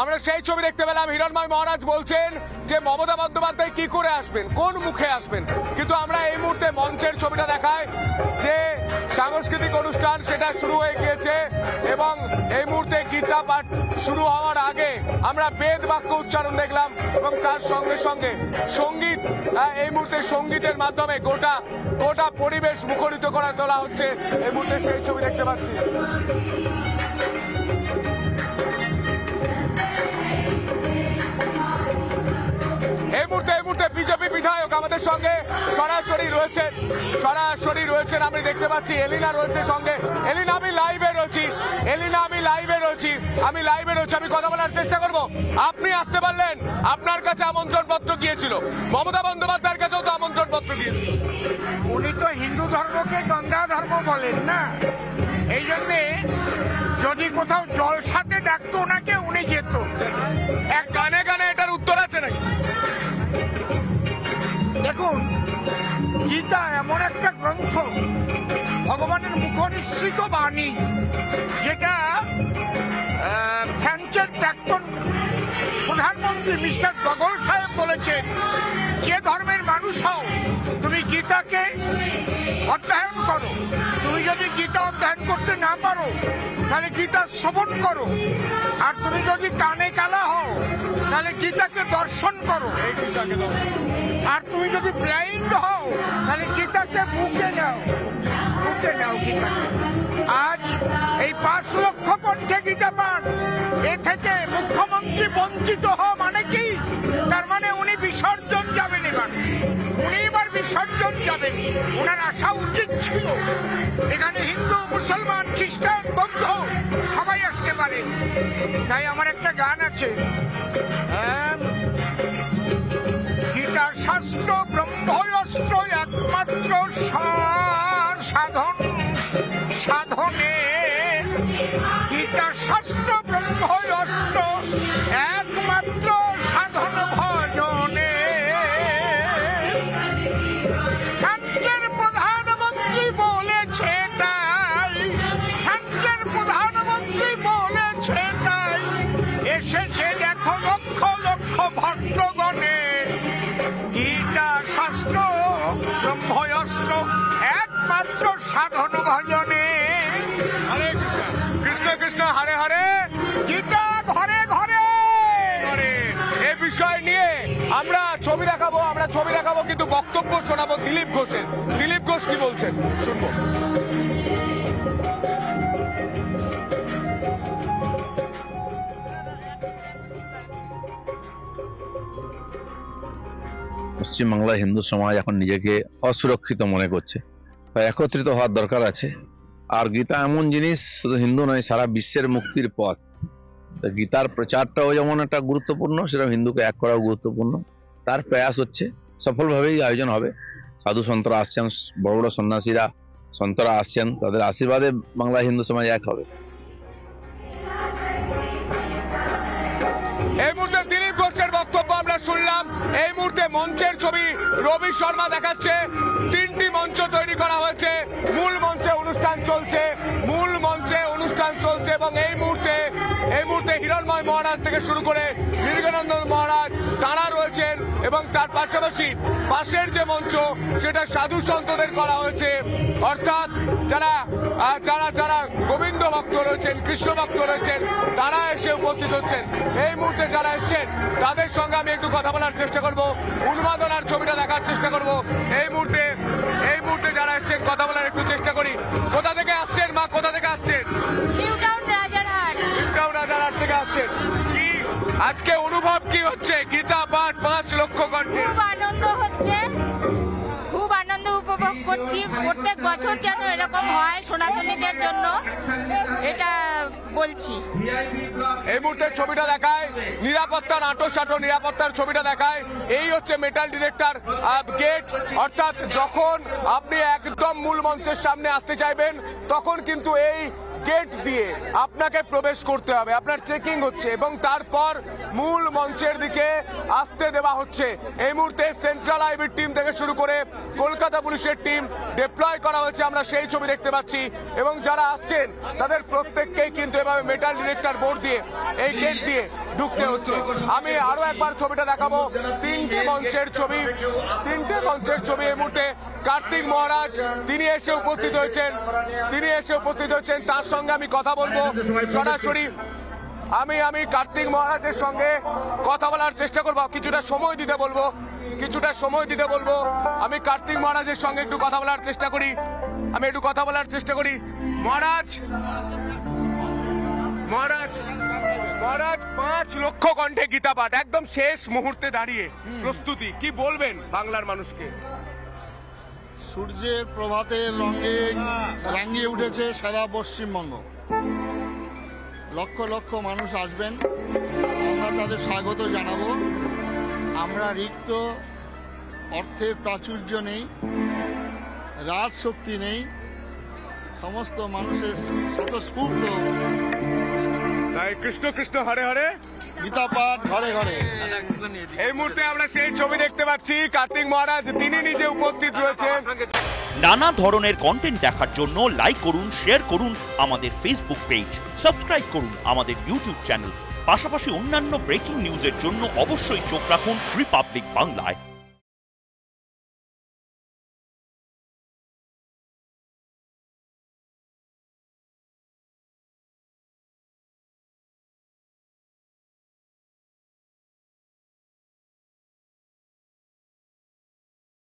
আমরা সেই ছবি দেখতে পেলাম। হিরণময় মহারাজ বলছেন যে মমতা বন্দ্যোপাধ্যায় কি করে আসবেন, কোন মুখে আসবেন, কিন্তু আমরা এই মুহূর্তে মঞ্চের ছবিটা দেখাই যে সাংস্কৃতিক অনুষ্ঠান সেটা শুরু হয়ে গিয়েছে এবং এই মুহূর্তে গীতা পাঠ শুরু হওয়ার আগে আমরা বেদ বাক্য উচ্চারণ দেখলাম এবং তার সঙ্গে সঙ্গে সঙ্গীত, এই মুহূর্তে সঙ্গীতের মাধ্যমে গোটা গোটা পরিবেশ মুখরিত করা তোলা হচ্ছে। এই মুহূর্তে সেই ছবি দেখতে পাচ্ছি। এই মুহূর্তে বিজেপি বিধায়ক আমাদের সঙ্গে সরাসরি রয়েছেন, আমি দেখতে পাচ্ছি। এলিনা রয়েছে সঙ্গে। এলিনা, আমি লাইভে রয়েছি, আমি কথা বলার চেষ্টা করব। আপনি আসতে পারলেন, আপনার কাছে আমন্ত্রণ পত্র গিয়েছিল, মমতা বন্দ্যোপাধ্যায়ের কাছেও তো আমন্ত্রণ পত্র গিয়েছিল। উনি তো হিন্দু ধর্মকে গঙ্গা ধর্ম বলেন না, এই জন্যে যদি কোথাও জলসাতে ডাকতো ওনাকে, উনি যেত। এক গানে গানে এটার উত্তর আছে নাকি? দেখুন, গীতা এমন একটা গ্রন্থ, ভগবানের মুখনিসৃত বাণী, যেটা ফ্রান্সের প্রাক্তন প্রধানমন্ত্রী মিস্টার গগল সাহেব বলেছেন, যে ধর্মের মানুষ হও তুমি গীতাকে অধ্যয়ন করো। তুমি যদি গীতা অধ্যয়ন করতে না পারো তাহলে গীতা শ্রবণ করো, আর তুমি যদি কানে কালা হও তাহলে গীতাকে দর্শন করো, আর তুমি যদি ব্লাইন্ড হও তাহলে গীতাকে বুকে নাও গীতাকে। আজ এই 5 লক্ষ কণ্ঠে গীতা পাঠ, এ থেকে মুখ্যমন্ত্রী বঞ্চিত হওয়া মানে কি? তার মানে উনি বিসর্জন যাবেন, এবার বিসর্জন যাবেন। ওনার আসা উচিত ছিল, এখানে হিন্দু, মুসলমান, খ্রিস্টান, বৌদ্ধ সবাই আসতে পারে। তাই আমার একটা গান আছে, গীতা শাস্ত্র ব্রহ্মস্ত্র একমাত্র সাধনে, গীতা শাস্ত্র ব্রহ্মস্ত্র একমাত্র সাধন ভজনে। ফ্রান্সের প্রধানমন্ত্রী বলেছে তাই, এসেছে দেখো লক্ষ লক্ষ ভক্তগণে। গীতা শাস্ত্র ব্রহ্মস্ত্র একমাত্র সাধন ভজনে। হরে কৃষ্ণ কৃষ্ণ হরে হরে, গীতা ঘরে ঘরে। এই বিষয় নিয়ে আমরা ছবি দেখাবো, কিন্তু বক্তব্য শোনাবো দিলীপ ঘোষের। দিলীপ ঘোষ কি বলছেন শুনবো। পশ্চিমবাংলার হিন্দু সমাজ এখন নিজেকে অসুরক্ষিত মনে করছে, তাই একত্রিত হওয়ার দরকার আছে। আর গীতা এমন জিনিস, শুধু হিন্দু নয়, সারা বিশ্বের মুক্তির পথ। গীতার প্রচারটাও যেমন একটা গুরুত্বপূর্ণ, সেটা হিন্দুকে এক করাও গুরুত্বপূর্ণ। তার প্রয়াস হচ্ছে, সফলভাবেই আয়োজন হবে। সাধু সন্তরা আসছেন, বড় বড় সন্ন্যাসীরা, সন্তরা আসছেন, তাদের আশীর্বাদে বাংলা হিন্দু সমাজ এক হবে। এই মুহূর্তে দিলীপ ঘোষের বক্তব্য আমরা শুনলাম। এই মুহূর্তে মঞ্চের ছবি রবি শর্মা দেখাচ্ছে। 3টি মঞ্চ তৈরি করা হয়েছে, মূল মঞ্চে অনুষ্ঠান চলছে এবং এই মুহূর্তে হিরণময় মহারাজ থেকে শুরু করে নির্গনন্দন মহারাজ তারা রয়েছেন এবং তার পাশাপাশি পাশের যে মঞ্চ সেটা সাধু সন্তদের করা হয়েছে, অর্থাৎ যারা গোবিন্দ ভক্ত রয়েছেন, কৃষ্ণ ভক্ত রয়েছেন, তারা এসে উপস্থিত হচ্ছেন। এই মুহূর্তে যারা এসছেন তাদের সঙ্গে আমি একটু কথা বলার চেষ্টা করব, উন্মাদনার ছবিটা দেখার চেষ্টা করব। এই মুহূর্তে যারা এসছেন কথা বলার একটু চেষ্টা করি। কোথা থেকে আসছেন মা, কোথা থেকে আসছেন? নিউ টাউন রাজারহাট থেকে আসছেন। কি আজকে অনুভব কি হচ্ছে? গীতা পাঠ 5 লক্ষ কণ্ঠে, খুব আনন্দ হচ্ছে, খুব আনন্দ উপভোগ করছি। প্রত্যেক বছর যেন এরকম হয় সনাতনীদের জন্য, এটা বলছি। এই মুহূর্তে ছবিটা দেখায় নিরাপত্তার নিরাপত্তার ছবিটা দেখায়। এই হচ্ছে মেটাল ডিটেক্টর গেট, অর্থাৎ যখন আপনি একদম মূল মঞ্চের সামনে আসতে চাইবেন তখন কিন্তু এই গেট দিয়ে আপনাকে প্রবেশ করতে হবে, আপনার চেকিং হচ্ছে এবং তারপর মূল মঞ্চের দিকে আসতে দেওয়া হচ্ছে। এই মুহূর্তে সেন্ট্রাল আইবির টিম থেকে শুরু করে কলকাতা পুলিশের টিম ডিপ্লয় করা হয়েছে, আমরা সেই ছবি দেখতে পাচ্ছি এবং যারা আসছেন তাদের প্রত্যেককেই কিন্তু এভাবে মেটাল ডিটেক্টর বোর্ড দিয়ে এই গেট দিয়ে ঢুকতে হচ্ছে। আমি আরো একবার ছবিটা দেখাবো, তিনটে মঞ্চের ছবি। এই মুহূর্তে কার্তিক মহারাজ তিনি এসে উপস্থিত হয়েছেন, তার সঙ্গে আমি কথা বলবো সরাসরি। আমি কার্তিক মহারাজের সঙ্গে কথা বলার চেষ্টা করবো, কিছুটা সময় দিতে বলবো। আমি কার্তিক মহারাজের সঙ্গে একটু কথা বলার চেষ্টা করি। মহারাজ 5 লক্ষ কণ্ঠে গীতা পাঠ, একদম শেষ মুহূর্তে দাঁড়িয়ে প্রস্তুতি, কি বলবেন বাংলার মানুষকে? সূর্যের প্রভাতের রঙে রাঙিয়ে উঠেছে সারা পশ্চিমবঙ্গ। লক্ষ লক্ষ মানুষ আসবেন, আমরা তাদের স্বাগত জানাবো। আমরা রিক্ত, অর্থের প্রাচুর্য নেই, রাজশক্তি নেই, সমস্ত মানুষের স্বতঃস্ফূর্ত কৃষ্ণ কৃষ্ণ হরে হরে গীতা পাঠ ঘরে ঘরে। এই মুহূর্তে আমরা সেই ছবি দেখতে পাচ্ছি, কার্তিক মহারাজ তিনি নিজে উপস্থিত রয়েছেন। নানা ধরনের কন্টেন্ট দেখার জন্য লাইক করুন, শেয়ার করুন আমাদের ফেসবুক পেজ, সাবস্ক্রাইব করুন আমাদের ইউটিউব চ্যানেল। পাশাপাশি অন্যান্য ব্রেকিং নিউজের জন্য অবশ্যই চোখ রাখুন রিপাবলিক বাংলায়।